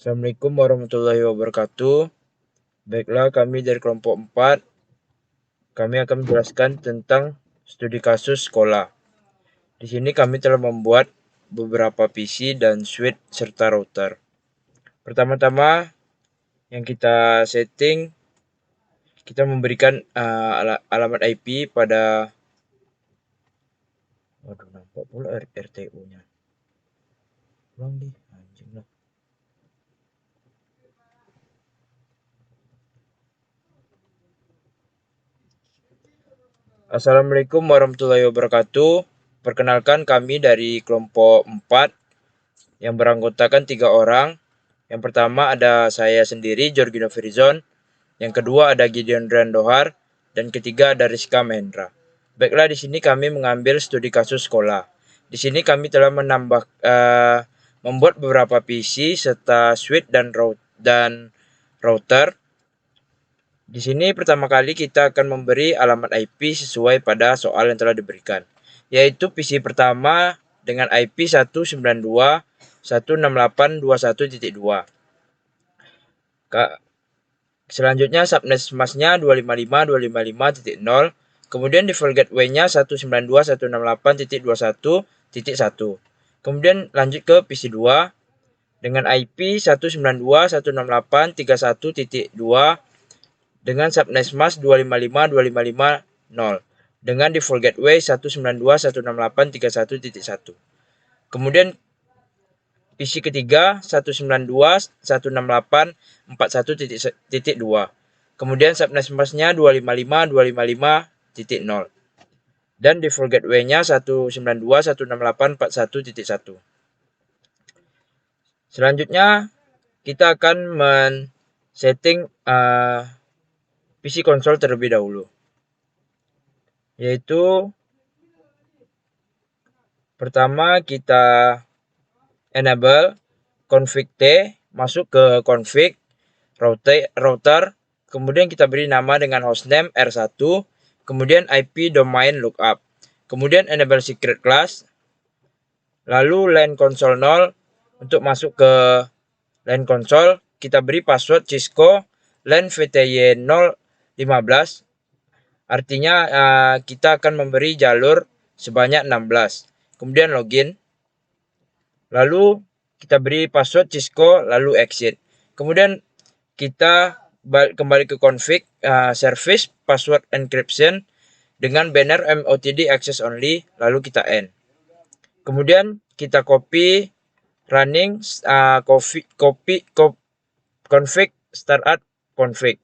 Assalamualaikum warahmatullahi wabarakatuh. Baiklah, kami dari kelompok 4. Kami akan menjelaskan tentang studi kasus sekolah. Di sini kami telah membuat beberapa PC dan switch serta router. Pertama-tama yang kita setting, kita memberikan alamat IP pada nampak pula RTU-nya. Ulang di anjing lah. Assalamualaikum warahmatullahi wabarakatuh. Perkenalkan, kami dari kelompok 4 yang beranggotakan 3 orang. Yang pertama ada saya sendiri, Jorgino Firizon. Yang kedua ada Gideon Randohar. Dan ketiga ada Rizka Mahendra. Baiklah, di sini kami mengambil studi kasus sekolah. Di sini kami telah membuat beberapa PC serta switch dan router. Di sini pertama kali kita akan memberi alamat IP sesuai pada soal yang telah diberikan, yaitu PC pertama dengan IP 192.168.21.2. Selanjutnya subnet masknya 255.255.0, kemudian default gateway-nya 192.168.21.1. Kemudian lanjut ke PC 2 dengan IP 192.168.31.2 dengan subnet mask 255.255.0 dengan default gateway 192.168.31.1. Kemudian PC ketiga 192.168.41.2. Kemudian subnet masknya 255.255.0 dan default gateway-nya 192.168.41.1. Selanjutnya kita akan men-setting PC konsol terlebih dahulu, yaitu pertama kita enable config T, masuk ke config router, kemudian kita beri nama dengan hostname R1, kemudian IP domain lookup, kemudian enable secret class, lalu LAN console 0. Untuk masuk ke LAN console kita beri password Cisco LAN VTY 015, artinya kita akan memberi jalur sebanyak 16. Kemudian login, lalu kita beri password Cisco lalu exit. Kemudian kita kembali ke config service password encryption dengan banner MOTD access only, lalu kita end. Kemudian kita copy running config startup config.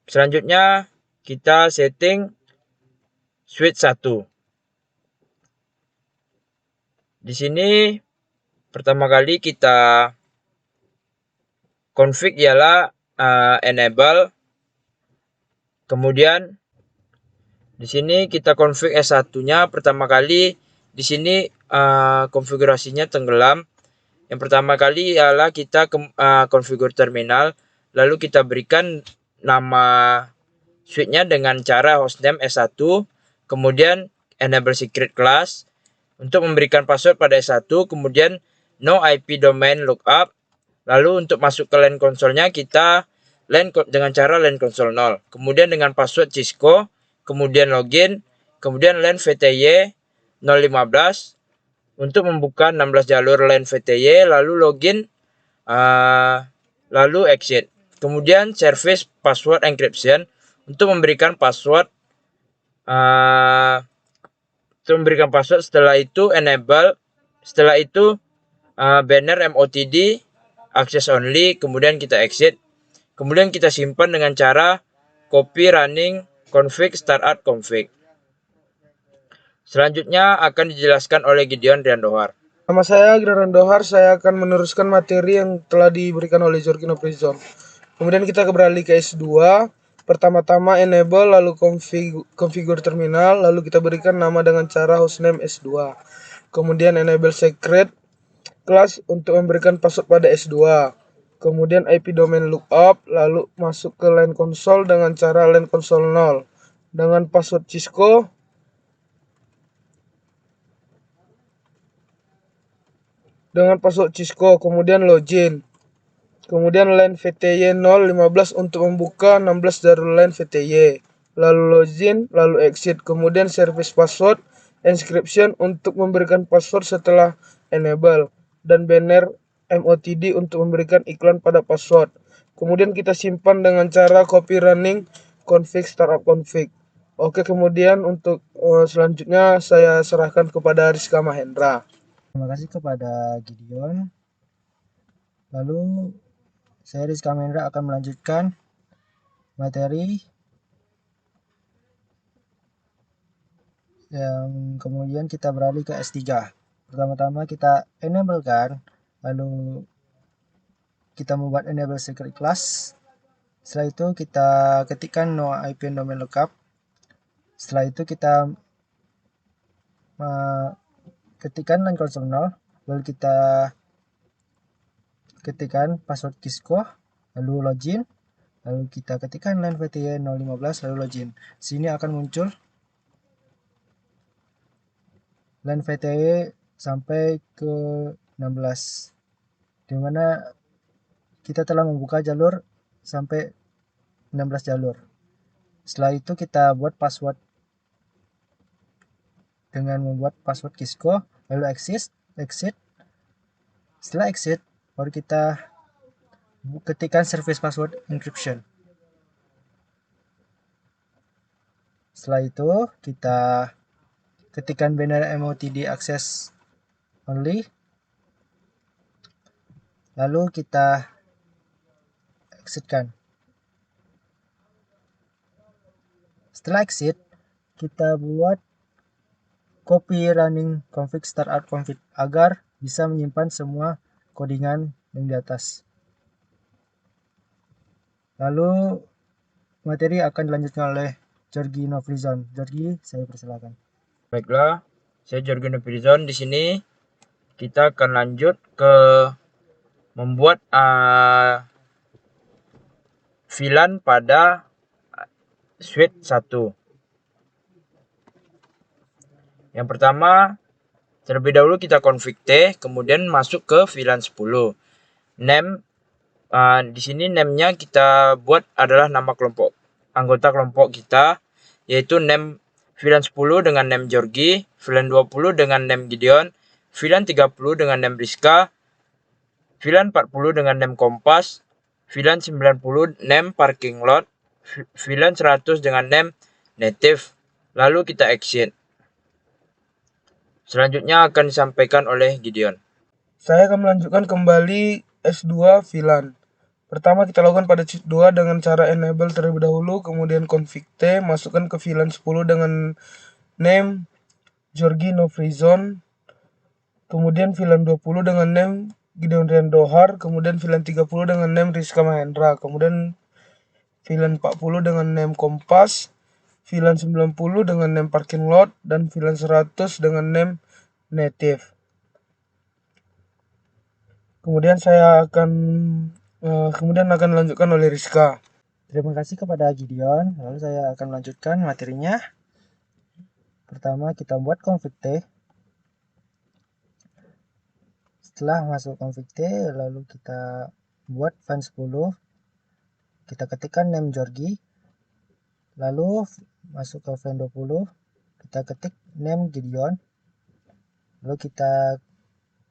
Selanjutnya kita setting switch 1. Di sini pertama kali kita config ialah enable. Kemudian di sini kita config S1-nya pertama kali. Di sini konfigurasinya tenggelam. Yang pertama kali ialah kita konfigur terminal, lalu kita berikan nama switch-nya dengan cara hostname S1, kemudian enable secret class untuk memberikan password pada S1, kemudian no IP domain lookup. Lalu untuk masuk ke LAN konsolnya kita LAN dengan cara LAN console 0, kemudian dengan password Cisco, kemudian login, kemudian LAN VTY 015 untuk membuka 16 jalur LAN VTY, lalu login, lalu exit. Kemudian service password encryption untuk memberikan password, setelah itu enable, setelah itu banner MOTD access only, kemudian kita exit. Kemudian kita simpan dengan cara copy running config startup config. Selanjutnya akan dijelaskan oleh Gideon Randohar. Nama saya Gideon Randohar, saya akan meneruskan materi yang telah diberikan oleh Jorgino Firizon. Kemudian kita beralih ke S2. Pertama-tama enable, lalu configure terminal, lalu kita berikan nama dengan cara hostname S2. Kemudian enable secret class untuk memberikan password pada S2. Kemudian IP domain lookup, lalu masuk ke LAN console dengan cara LAN console 0 dengan password Cisco. Kemudian login. Kemudian line VTY 015 untuk membuka, 16 dari line VTY. Lalu login, lalu exit. Kemudian service password encryption untuk memberikan password setelah enable. Dan banner MOTD untuk memberikan iklan pada password. Kemudian kita simpan dengan cara copy running config startup config. Oke, kemudian untuk selanjutnya saya serahkan kepada Rizka Mahendra. Terima kasih kepada Gideon. Lalu saya Rizka Mahendra akan melanjutkan materi yang kemudian kita beralih ke S3. Pertama-tama kita enablekan, lalu kita membuat enable secret class. Setelah itu kita ketikkan no IP domain lookup. Setelah itu kita ketikkan line console 0, lalu kita ketikkan password Kisco, lalu login, lalu kita ketikkan line VTY 015, lalu login. Sini akan muncul line VTY sampai ke 16, dimana kita telah membuka jalur sampai 16 jalur. Setelah itu kita buat password dengan membuat password Kisco, lalu exit. Setelah exit, baru kita ketikkan service password encryption. Setelah itu kita ketikkan banner MOTD access only, lalu kita exitkan. Setelah exit, kita buat copy running config startup config agar bisa menyimpan semua codingan yang di atas. Lalu materi akan dilanjutkan oleh Georgi Novrizon. Georgi, saya persilakan. Baiklah, saya Georgi Novrizon. Di sini kita akan lanjut ke membuat VLAN pada suite 1. Yang pertama, terlebih dahulu kita config T, kemudian masuk ke VLAN 10. Name, di sini name-nya kita buat adalah nama kelompok, anggota kelompok kita, yaitu name VLAN 10 dengan name Georgi, VLAN 20 dengan name Gideon, VLAN 30 dengan name Rizka, VLAN 40 dengan name Kompas, VLAN 90 name Parking Lot, VLAN 100 dengan name Native. Lalu kita exit. Selanjutnya akan disampaikan oleh Gideon. Saya akan melanjutkan kembali S2 VLAN. Pertama kita lakukan pada cheat 2 dengan cara enable terlebih dahulu, kemudian config T, masukkan ke VLAN 10 dengan name Georgi Novrizon, kemudian VLAN 20 dengan name Gideon Riandohar, kemudian VLAN 30 dengan name Rizka Mahendra, kemudian VLAN 40 dengan name Kompas, VLAN 90 dengan name Parking Lot, dan VLAN 100 dengan name Native. Kemudian akan dilanjutkan oleh Rizka. Terima kasih kepada Gideon. Lalu saya akan melanjutkan materinya. Pertama kita buat config T. Setelah masuk config T, lalu kita buat VLAN 10. Kita ketikkan name Georgi. Lalu masuk ke VLAN 20. Kita ketik name Gideon. Lalu kita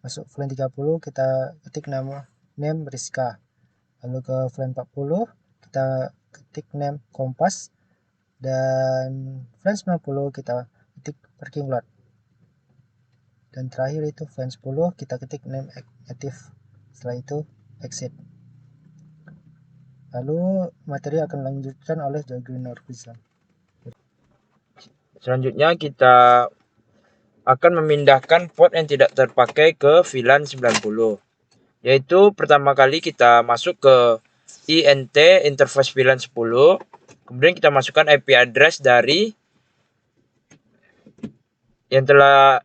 masuk VLAN 30, kita ketik name Rizka. Lalu ke VLAN 40, kita ketik name Kompas. Dan VLAN 90 kita ketik Parking Lot. Dan terakhir itu VLAN 10 kita ketik name Native. Setelah itu exit. Lalu materi akan dilanjutkan oleh Georgi Novrizon. Selanjutnya kita akan memindahkan port yang tidak terpakai ke VLAN 90. Yaitu pertama kali kita masuk ke INT interface VLAN 10. Kemudian kita masukkan IP address dari yang telah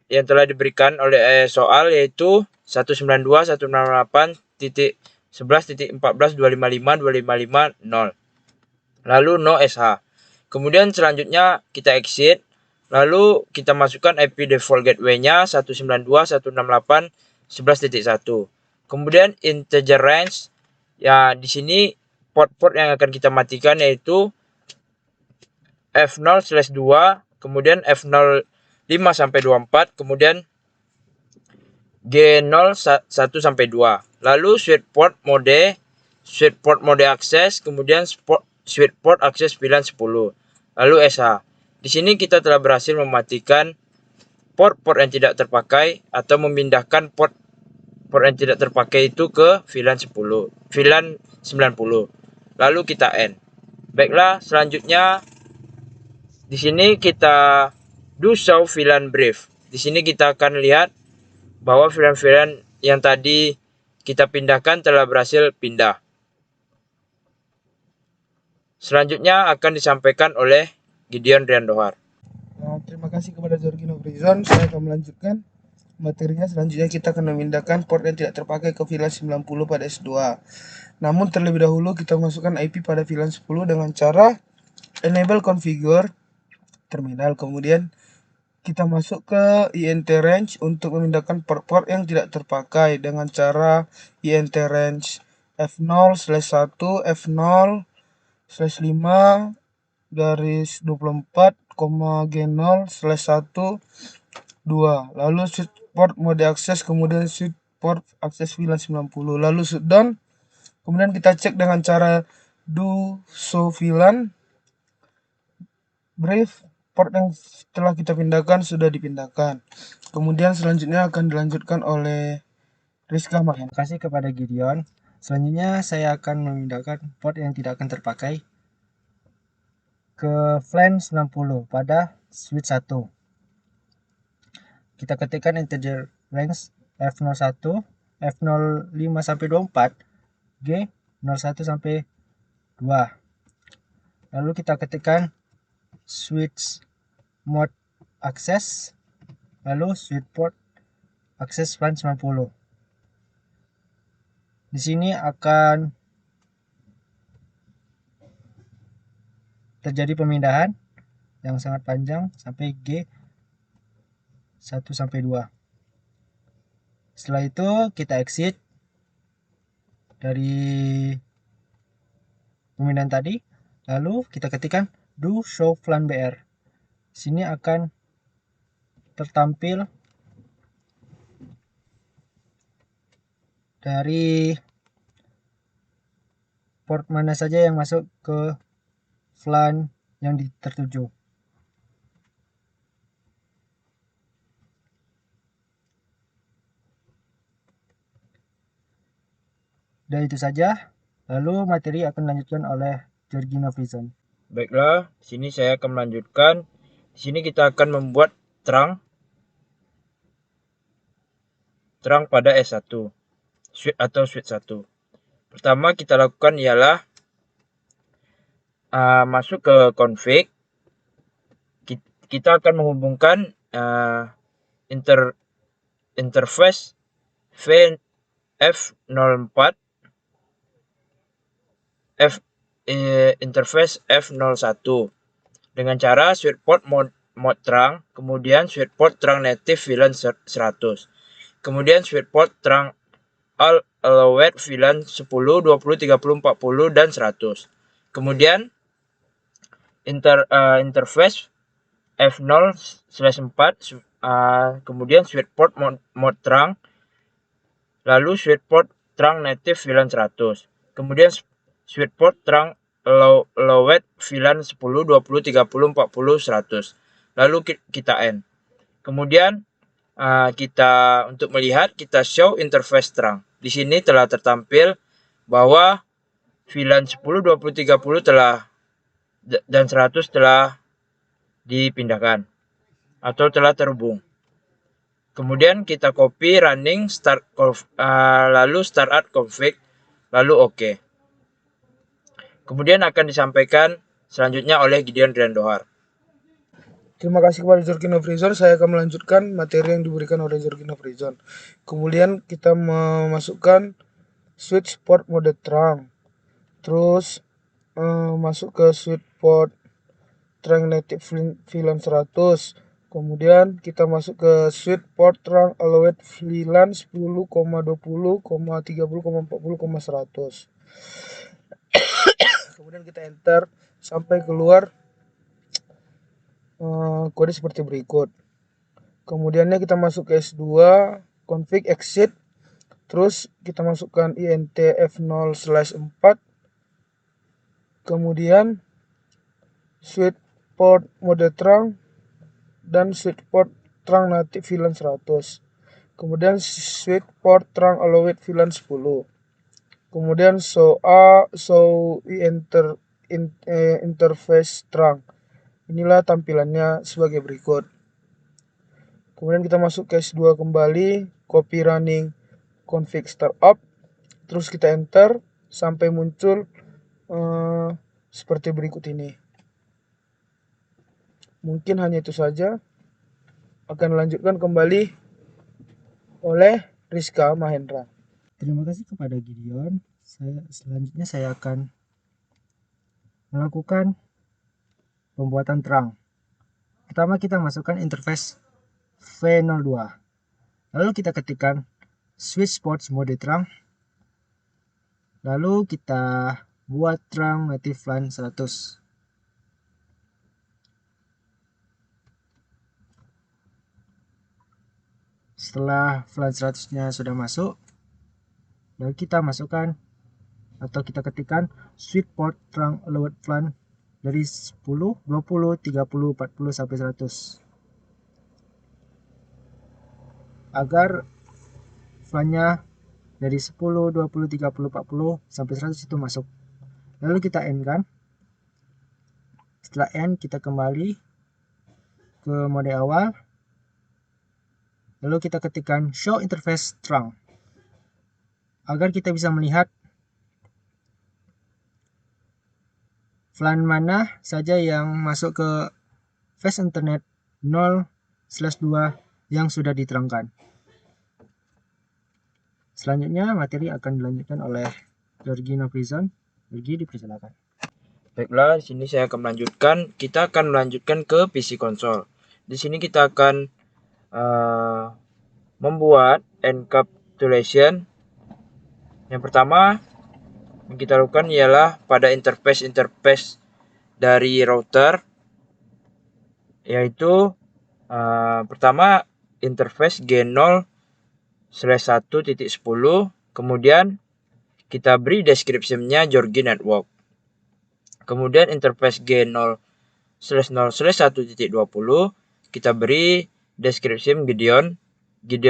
diberikan oleh soal, yaitu 192.168.11.14.255.255.0. Lalu no SH. Kemudian selanjutnya kita exit. Lalu kita masukkan IP default gateway-nya 192.168.11.1. Kemudian integer range Ya, di sini port-port yang akan kita matikan yaitu F0/2, kemudian F05-24, kemudian G01-2. Lalu switch port mode akses, kemudian switch port akses VLAN 10. Lalu SH. Di sini kita telah berhasil mematikan port-port yang tidak terpakai atau memindahkan port yang tidak terpakai itu ke VLAN 90. Lalu kita end. Baiklah, selanjutnya di sini kita do show VLAN brief. Di sini kita akan lihat bahwa VLAN-VLAN yang tadi kita pindahkan telah berhasil pindah. Selanjutnya akan disampaikan oleh Gideon Riandohar. Nah, terima kasih kepada Jorgi Novrizon. Saya akan melanjutkan materinya. Selanjutnya kita akan memindahkan port yang tidak terpakai ke VLAN 90 pada S2. Namun terlebih dahulu kita masukkan IP pada VLAN 10 dengan cara enable configure terminal. Kemudian kita masuk ke INT range untuk memindahkan port-port yang tidak terpakai dengan cara INT range F0/1 F0/5 garis 24, G0/1 2. Lalu switch port mode akses, kemudian switch port akses VLAN 90. Lalu shutdown. Kemudian kita cek dengan cara do show VLAN brief. Port yang telah kita pindahkan sudah dipindahkan. Kemudian selanjutnya akan dilanjutkan oleh Rizka Mahen. Terima kasih kepada Gideon. Selanjutnya saya akan memindahkan port yang tidak akan terpakai ke VLAN 90 pada switch 1. Kita ketikkan integer range F01, F05-24, G01-2. Lalu kita ketikkan switch mode access, lalu switch port akses VLAN 90. Di sini akan terjadi pemindahan yang sangat panjang sampai G1-2. Setelah itu kita exit dari pemindahan tadi, lalu kita ketikkan do show VLAN BR. Sini akan tertampil dari port mana saja yang masuk ke VLAN yang tertuju. Dan itu saja. Lalu materi akan dilanjutkan oleh Jorgi Novrizon. Baiklah, di sini saya akan melanjutkan. Di sini kita akan membuat terang pada S1 switch 1. Pertama kita lakukan ialah masuk ke config. Kita akan menghubungkan interface F04 interface F01 dengan cara switch port mode terang, kemudian switch port terang native VLAN 100, kemudian switch port terang all allowed VLAN 10, 20, 30, 40 dan 100. Kemudian interface F0/4, kemudian switch port mode terang, lalu switch port terang native VLAN 100, kemudian switch port terang allowed VLAN 10, 20, 30, 40, 100. Lalu kita end. Kemudian kita untuk melihat kita show interface terang. Di sini telah tertampil bahwa VLAN 10, 20, 30 dan 100 telah dipindahkan atau telah terhubung. Kemudian kita copy running lalu start config, lalu OK. Kemudian akan disampaikan selanjutnya oleh Gideon Riandohar. Terima kasih kepada Jorgi Novrizon. Saya akan melanjutkan materi yang diberikan oleh Jorgi Novrizon. Kemudian kita memasukkan switch port mode terang. Terus masuk ke switch port terang native VLAN 100. Kemudian kita masuk ke switch port trunk allowed VLAN 10,20,30,40,100. Kemudian kita enter sampai keluar kode seperti berikut. Kemudiannya kita masuk ke S2, config exit, terus kita masukkan int f0/4, kemudian switch port mode trunk dan switch port trunk native VLAN 100, kemudian switch port trunk allowed VLAN 10, kemudian show interface trunk. Inilah tampilannya sebagai berikut. Kemudian kita masuk ke S2 kembali, copy running config startup, terus kita enter sampai muncul seperti berikut ini. Mungkin hanya itu saja. Akan dilanjutkan kembali oleh Rizka Mahendra. Terima kasih kepada Gideon. Selanjutnya saya akan melakukan pembuatan terang. Pertama kita masukkan interface V02. Lalu kita ketikkan switch ports mode terang. Lalu kita buat terang native VLAN 100. Setelah VLAN 100-nya sudah masuk, lalu kita masukkan atau kita ketikkan switch port trunk allowed VLAN dari 10, 20, 30, 40 sampai 100 agar VLAN-nya dari 10, 20, 30, 40 sampai 100 itu masuk. Lalu kita end kan. Setelah end kita kembali ke mode awal. Lalu kita ketikkan show interface trunk agar kita bisa melihat VLAN mana saja yang masuk ke fast internet 0/2 yang sudah diterangkan. Selanjutnya materi akan dilanjutkan oleh Georgie Nofrizon. Georgie, dipersilakan. Baiklah, di sini saya akan melanjutkan. Kita akan melanjutkan ke PC console. Di sini kita akan membuat encapsulation. Yang pertama yang kita lakukan ialah pada interface dari router, yaitu pertama interface G0/1.10, kemudian kita beri description-nya Georgie Network. Kemudian interface G0/0/1.20 kita beri description Gideon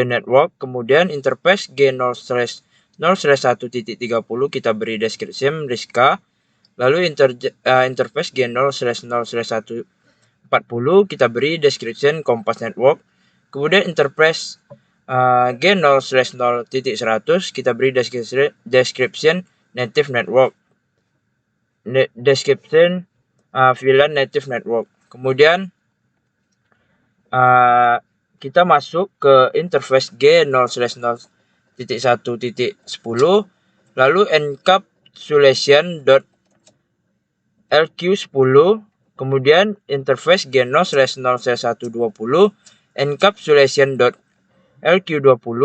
Network. Kemudian interface G0/0/1.30 kita beri description Rizka. Lalu interface G0/0/1.40 kita beri description Kompas Network. Kemudian interface G0/0.100 kita beri description Native Network, description VLAN Native Network. Kemudian kita masuk ke interface G0/0.1.10, lalu encapsulation.lq10, kemudian interface G0/0/120 encapsulation.lq20,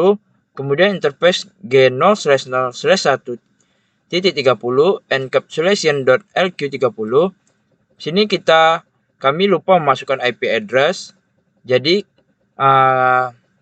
kemudian interface G0/0/1.30 encapsulation.lq30. Sini kami lupa memasukkan IP address. Jadi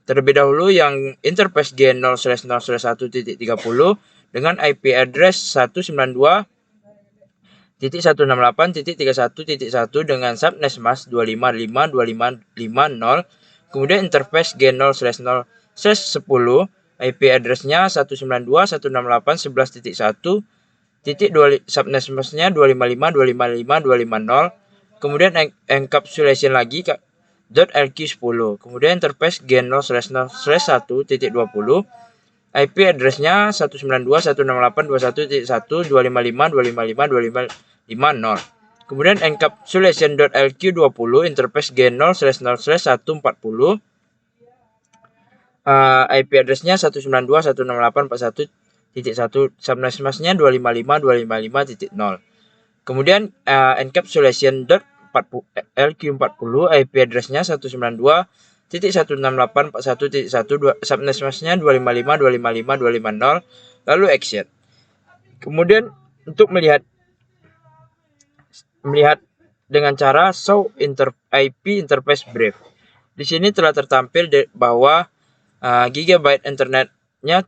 terlebih dahulu yang interface G0/0/1.30 dengan IP address 192.168.31.1 dengan subnetmask 255.25.50. Kemudian interface G0/0/10 IP address-nya 192.168.11.1, subnetmask-nya 255.255.250. Kemudian encapsulation lagi .lq10. Kemudian interface G0/0/1.20 IP address-nya 192.168.21.1, 255.255.255.50. Kemudian encapsulation.lq20 interface G0/0/140 IP address-nya 192.168.41.1, subnetmask-nya 255.255.0. Kemudian encapsulation LQ40, IP address-nya 192.168.41.1, subnetmask-nya 255.255.250, lalu exit. Kemudian untuk melihat dengan cara show IP interface brief. Di sini telah tertampil bahwa gigabyte internetnya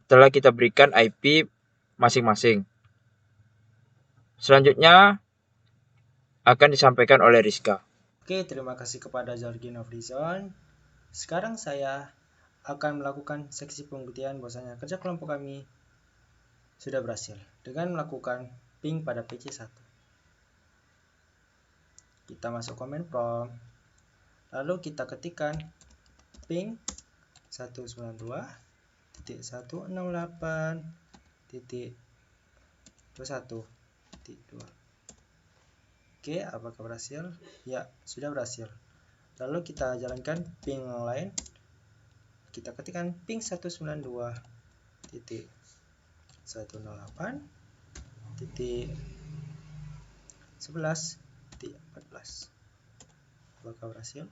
telah kita berikan IP masing-masing. Selanjutnya akan disampaikan oleh Rizka. Oke, terima kasih kepada Jorgi Novrizon. Sekarang saya akan melakukan seksi pembuktian bahwasanya kerja kelompok kami sudah berhasil dengan melakukan ping pada PC1. Kita masuk command prompt, lalu kita ketikkan ping 192.168.21.2. Oke, apakah berhasil? Ya, sudah berhasil. Lalu kita jalankan ping yang lain. Kita ketikkan ping 192.168.11.14. Apakah berhasil?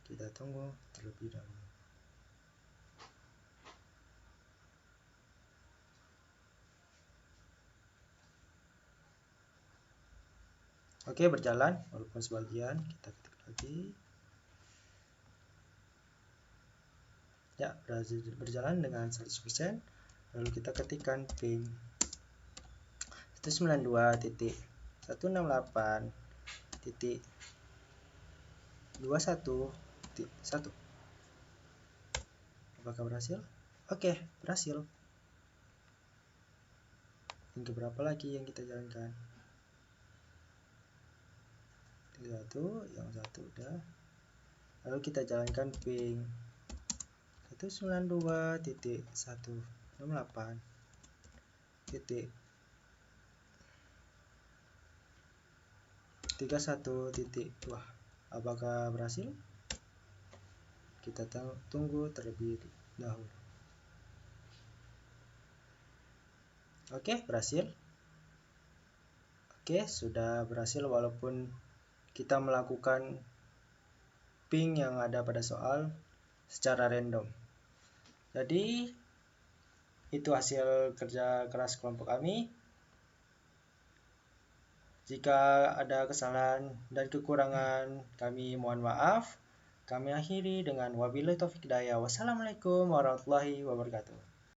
Kita tunggu terlebih dahulu. Oke, berjalan walaupun sebagian. Kita ketik lagi. Ya, berjalan dengan 100%. Lalu kita ketikkan ping 192.168.21.1. Apakah berhasil? Oke, berhasil. Yang berapa lagi yang kita jalankan? Yang satu udah. Lalu kita jalankan ping 192.168.31.2. Apakah berhasil? Kita tunggu terlebih dahulu. Oke, berhasil. Oke, sudah berhasil walaupun kita melakukan ping yang ada pada soal secara random. Jadi itu hasil kerja keras kelompok kami. Jika ada kesalahan dan kekurangan, kami mohon maaf. Kami akhiri dengan wabillahi taufiq hidayah. Wassalamualaikum warahmatullahi wabarakatuh.